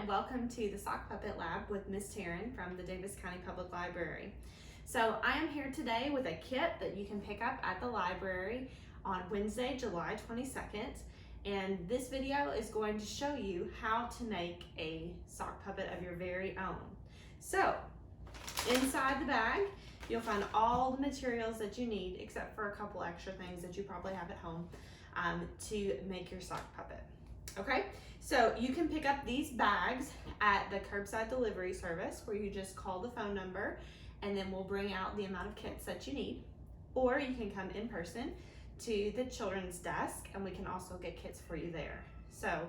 and welcome to the Sock Puppet Lab with Miss Taryn from the Davis County Public Library. So I am here today with a kit that you can pick up at the library on Wednesday, July 22nd. And this video is going to show you how to make a sock puppet of your very own. So inside the bag, you'll find all the materials that you need except for a couple extra things that you probably have at home to make your sock puppet. Okay, so you can pick up these bags at the curbside delivery service where you just call the phone number and then we'll bring out the amount of kits that you need. Or you can come in person to the children's desk and we can also get kits for you there. So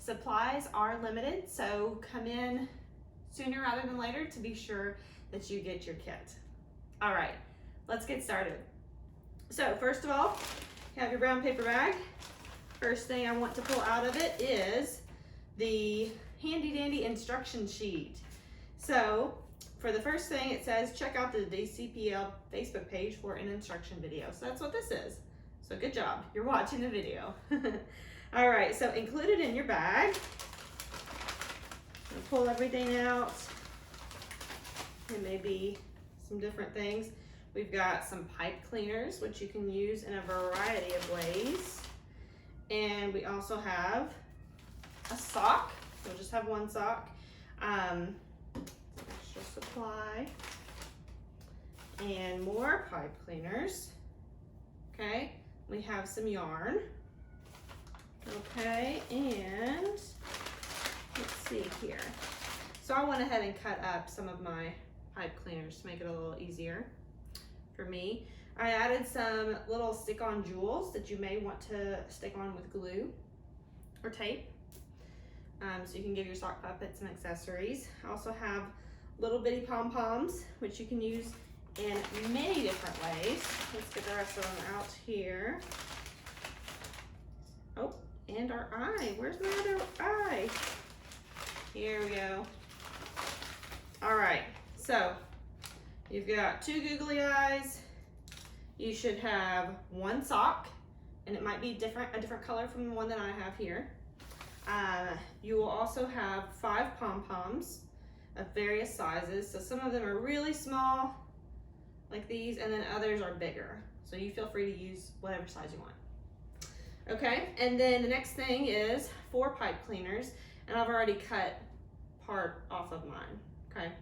supplies are limited, so come in sooner rather than later to be sure that you get your kit. All right, let's get started. So first of all, you have your brown paper bag. First thing I want to pull out of it is the handy dandy instruction sheet. So for the first thing, it says check out the DCPL Facebook page for an instruction video. So that's what this is. So good job, you're watching the video. All right, so included in your bag, pull everything out. It may be some different things. We've got some pipe cleaners, which you can use in a variety of ways. And we also have a sock. We'll just have one sock. Extra supply. And more pipe cleaners. Okay, we have some yarn. Okay, and let's see here. So I went ahead and cut up some of my pipe cleaners to make it a little easier for me. I added some little stick-on jewels that you may want to stick on with glue or tape. So you can give your sock puppet some accessories. I also have little bitty pom-poms, which you can use in many different ways. Let's get the rest of them out here. Oh, and our eye. Where's my other eye? Here we go. All right, so you've got two googly eyes. You should have one sock, and it might be a different color from the one that I have here. You will also have 5 pom-poms of various sizes. So some of them are really small, like these, and then others are bigger. So you feel free to use whatever size you want. Okay, and then the next thing is 4 pipe cleaners, and I've already cut part off of mine, okay?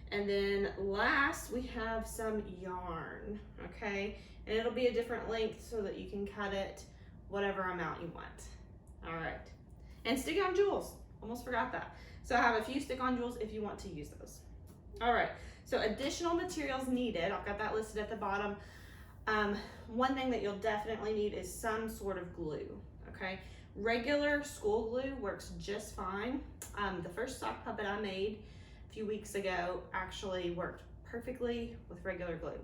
And then last, we have some yarn, okay? And it'll be a different length so that you can cut it whatever amount you want. All right. And stick-on jewels, almost forgot that. So I have a few stick-on jewels if you want to use those. All right, so additional materials needed. I've got that listed at the bottom. One thing that you'll definitely need is some sort of glue, okay? Regular school glue works just fine. The first sock puppet I made a few weeks ago actually worked perfectly with regular glue.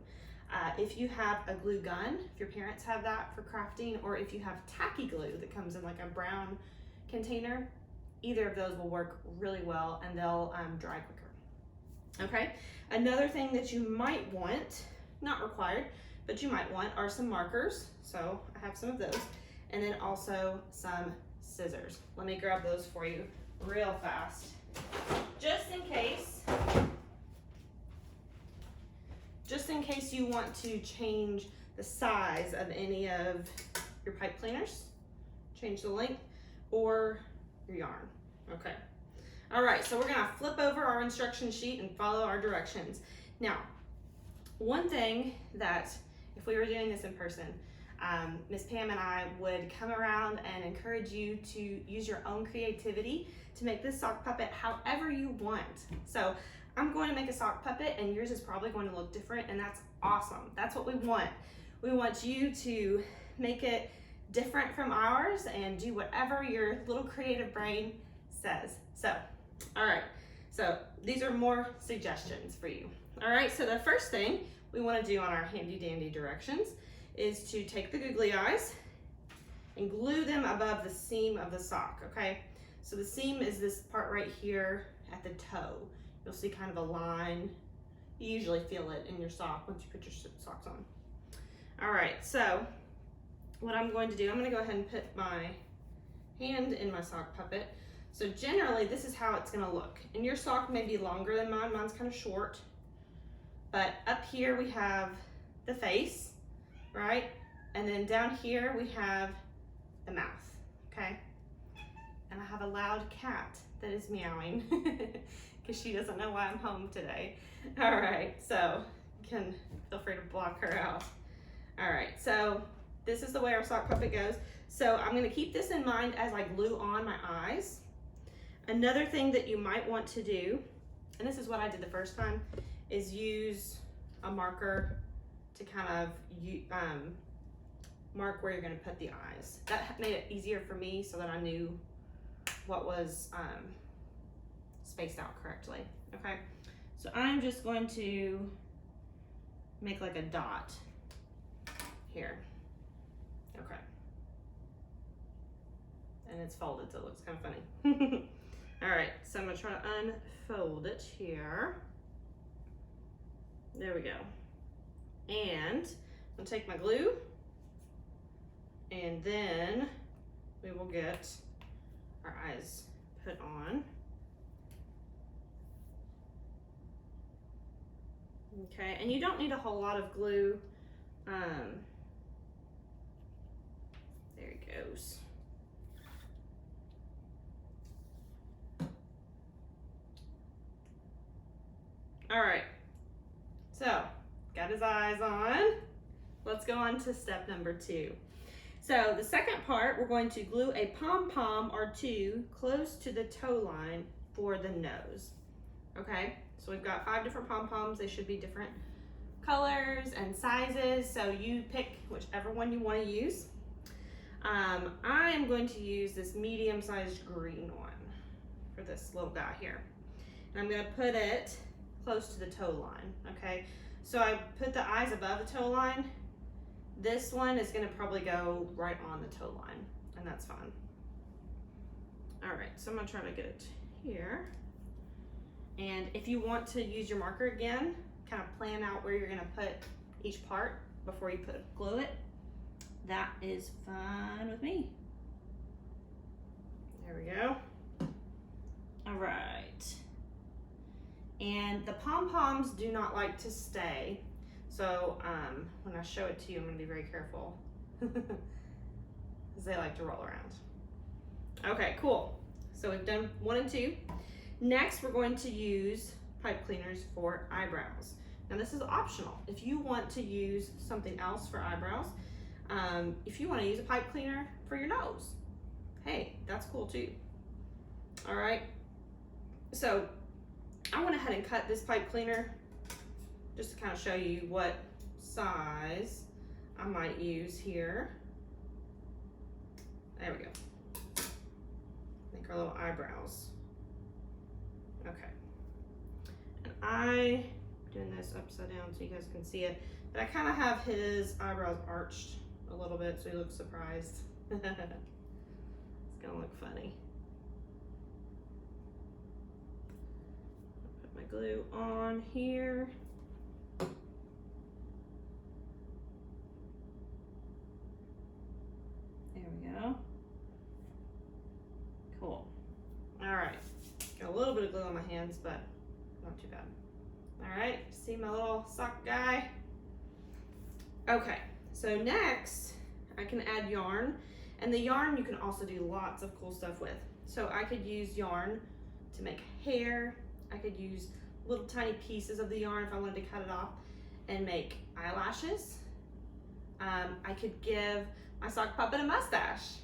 If you have a glue gun, if your parents have that for crafting, or if you have tacky glue that comes in like a brown container, either of those will work really well and they'll dry quicker. Okay, another thing that you might want, not required, but you might want are some markers. So I have some of those, and then also some scissors. Let me grab those for you real fast. Just in case you want to change the size of any of your pipe cleaners, change the length, or your yarn. Okay. All right, so we're gonna flip over our instruction sheet and follow our directions. Now, one thing that if we were doing this in person, Miss Pam and I would come around and encourage you to use your own creativity to make this sock puppet however you want. So I'm going to make a sock puppet and yours is probably going to look different, and that's awesome. That's what we want. We want you to make it different from ours and do whatever your little creative brain says. So, all right, so these are more suggestions for you. All right, so the first thing we want to do on our handy dandy directions is to take the googly eyes and glue them above the seam of the sock, okay? So the seam is this part right here at the toe. You'll see kind of a line. You usually feel it in your sock once you put your socks on. All right, so what I'm going to do, I'm gonna go ahead and put my hand in my sock puppet. So generally, this is how it's gonna look. And your sock may be longer than mine. Mine's kind of short. But up here we have the face, right? And then down here we have the mouth, okay? And I have a loud cat that is meowing because she doesn't know why I'm home today. All right, so you can feel free to block her out. All right, so this is the way our sock puppet goes. So I'm gonna keep this in mind as I glue on my eyes. Another thing that you might want to do, and this is what I did the first time, is use a marker to kind of mark where you're gonna put the eyes. That made it easier for me so that I knew what was spaced out correctly, okay? So I'm just going to make like a dot here, okay. And it's folded, so it looks kind of funny. All right, so I'm gonna try to unfold it here. There we go. And I'm gonna take my glue, and then we will get our eyes put on. Okay, and you don't need a whole lot of glue. There it goes. All right, so got his eyes on. Let's go on to step number 2. So the second part, we're going to glue a pom-pom or 2 close to the toe line for the nose. Okay, so we've got 5 different pom-poms. They should be different colors and sizes, so you pick whichever one you want to use. I am going to use this medium-sized green one for this little guy here. And I'm gonna put it close to the toe line, okay? So I put the eyes above the toe line. This one is gonna probably go right on the toe line, and that's fine. All right, so I'm gonna try to get it here. And if you want to use your marker again, kind of plan out where you're gonna put each part before you glue it, that is fine with me. There we go. All right. And the pom-poms do not like to stay. So when I show it to you, I'm gonna be very careful because they like to roll around. Okay, cool. So we've done 1 and 2. Next, we're going to use pipe cleaners for eyebrows. Now this is optional. If you want to use something else for eyebrows, if you want to use a pipe cleaner for your nose, hey, that's cool too. All right, so I went ahead and cut this pipe cleaner just to kind of show you what size I might use here. There we go. Make our little eyebrows. Okay. And I'm doing this upside down so you guys can see it, but I kind of have his eyebrows arched a little bit so he looks surprised. It's gonna look funny. Put my glue on here. There we go. Cool. All right. Got a little bit of glue on my hands, but not too bad. All right, see my little sock guy? Okay, so next I can add yarn, and the yarn you can also do lots of cool stuff with. So I could use yarn to make hair. I could use little tiny pieces of the yarn if I wanted to cut it off and make eyelashes. I could give my sock puppet a mustache,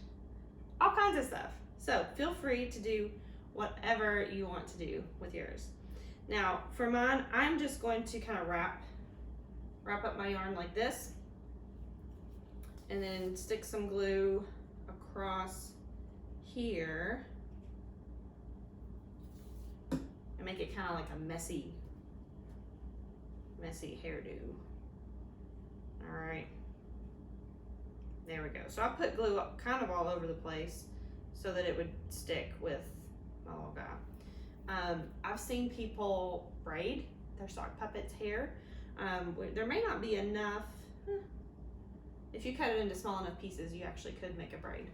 all kinds of stuff. So feel free to do whatever you want to do with yours. Now for mine, I'm just going to kind of wrap up my yarn like this, and then stick some glue across here and make it kind of like a messy hairdo. All right, there we go. So I put glue up kind of all over the place so that it would stick with my little guy. I've seen people braid their sock puppet's hair. There may not be enough. If you cut it into small enough pieces, you actually could make a braid.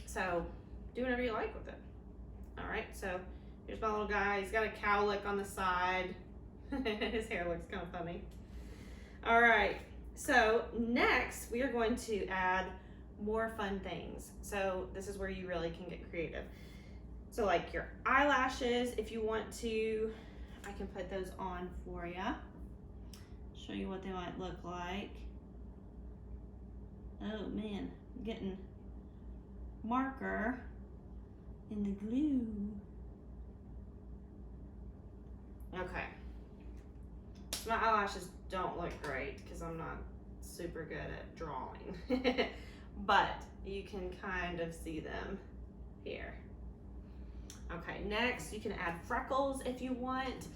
So do whatever you like with it. All right, so here's my little guy. He's got a cowlick on the side. His hair looks kind of funny. All right, so next we are going to add more fun things. So this is where you really can get creative. So like your eyelashes, if you want to, I can put those on for you. Show you what they might look like. Oh man, I'm getting marker in the glue. Okay. So my eyelashes don't look great because I'm not super good at drawing. But you can kind of see them here. Okay, next you can add freckles if you want.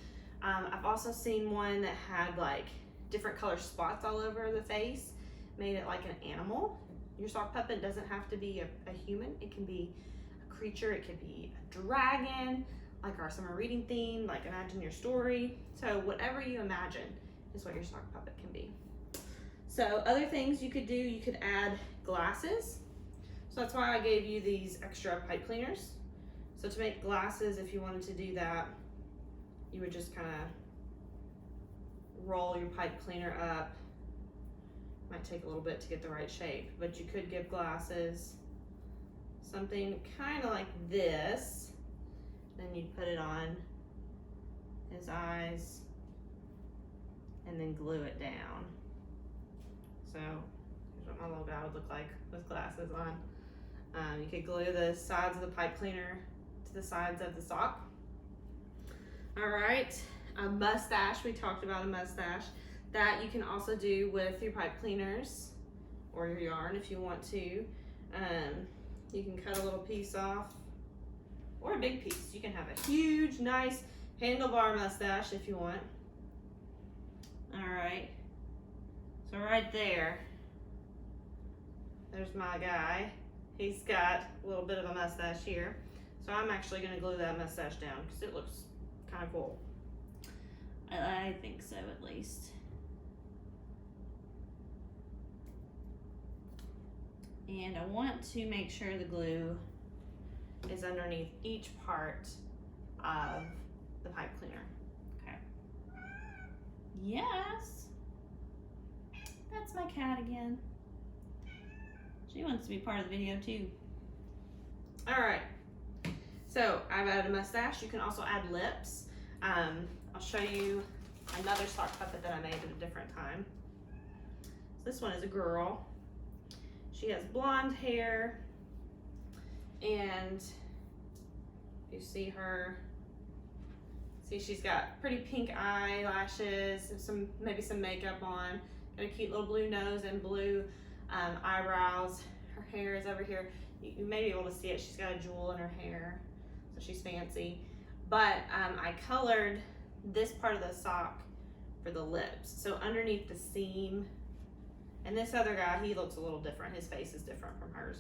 I've also seen one that had like different color spots all over the face, made it like an animal. Your sock puppet doesn't have to be a human. It can be a creature, it could be a dragon, like our summer reading theme, like imagine your story. So whatever you imagine is what your sock puppet can be. So other things you could do, you could add glasses. So that's why I gave you these extra pipe cleaners. So to make glasses, if you wanted to do that, you would just kind of roll your pipe cleaner up. Might take a little bit to get the right shape, but you could give glasses something kind of like this. Then you'd put it on his eyes and then glue it down. So here's what my little guy would look like with glasses on. You could glue the sides of the pipe cleaner to the sides of the sock. All right, a mustache, we talked about a mustache. That you can also do with your pipe cleaners or your yarn if you want to. You can cut a little piece off or a big piece. You can have a huge, nice handlebar mustache if you want. All right, so right there, there's my guy. He's got a little bit of a mustache here. So I'm actually gonna glue that mustache down because it looks kind of cool. I think so, at least. And I want to make sure the glue is underneath each part of the pipe cleaner. Okay. Yes. That's my cat again. She wants to be part of the video too. All right. So I've added a mustache. You can also add lips. I'll show you another sock puppet that I made at a different time. So this one is a girl. She has blonde hair, and you see her. See, she's got pretty pink eyelashes, and maybe some makeup on. Got a cute little blue nose and blue eyebrows. Her hair is over here. You may be able to see it. She's got a jewel in her hair, so she's fancy. But I colored this part of the sock for the lips. So underneath the seam, and this other guy, he looks a little different. His face is different from hers,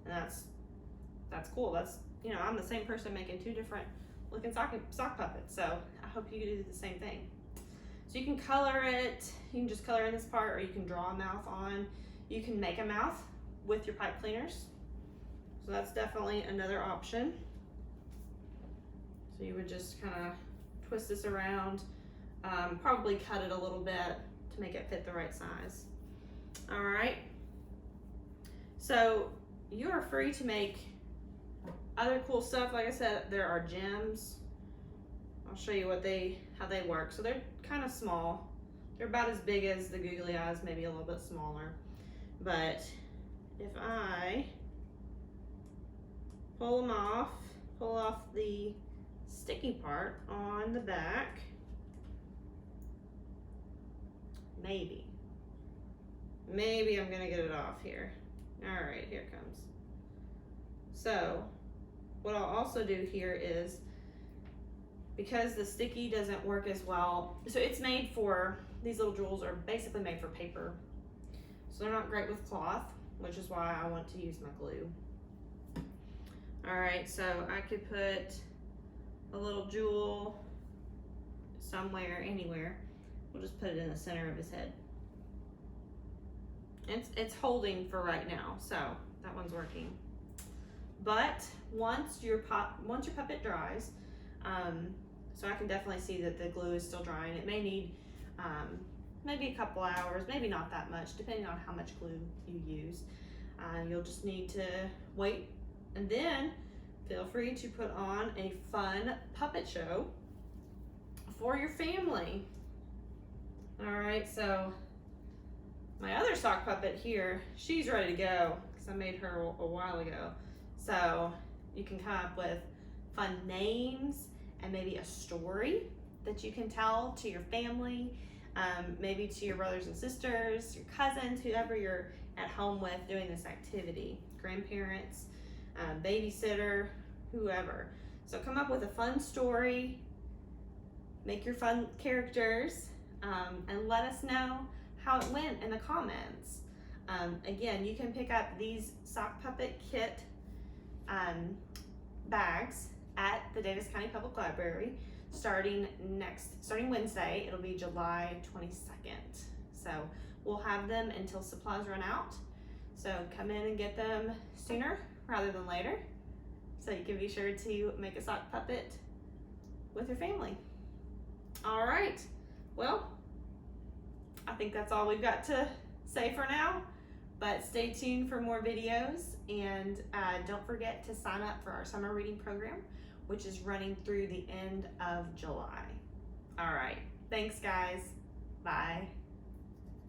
and that's cool. That's, you know, I'm the same person making two different looking sock puppets. So I hope you do the same thing. So you can color it. You can just color in this part, or you can draw a mouth on. You can make a mouth with your pipe cleaners. So that's definitely another option. So you would just kind of twist this around, probably cut it a little bit to make it fit the right size. All right. So you are free to make other cool stuff. Like I said, there are gems. I'll show you how they work. So they're kind of small. They're about as big as the googly eyes, maybe a little bit smaller. But if I pull off the sticky part on the back, maybe I'm gonna get it off here. All right, here it comes. So what I'll also do here is, because the sticky doesn't work as well, so it's made for, these little jewels are basically made for paper. So they're not great with cloth, which is why I want to use my glue. All right, so I could put a little jewel somewhere, anywhere. We'll just put it in the center of his head. It's holding for right now, so that one's working. But once your puppet dries, so I can definitely see that the glue is still drying. It may need maybe a couple hours, maybe not that much, depending on how much glue you use. You'll just need to wait, and then feel free to put on a fun puppet show for your family. All right, so my other sock puppet here, she's ready to go because I made her a while ago. So you can come up with fun names and maybe a story that you can tell to your family, maybe to your brothers and sisters, your cousins, whoever you're at home with doing this activity, grandparents, babysitter, whoever. So come up with a fun story, make your fun characters, and let us know how it went in the comments. Again, you can pick up these sock puppet kit bags at the Davis County Public Library starting Wednesday. It'll be July 22nd. So we'll have them until supplies run out. So come in and get them sooner rather than later, so you can be sure to make a sock puppet with your family. All right, well, I think that's all we've got to say for now, but stay tuned for more videos, and don't forget to sign up for our summer reading program, which is running through the end of July. All right, thanks guys, bye.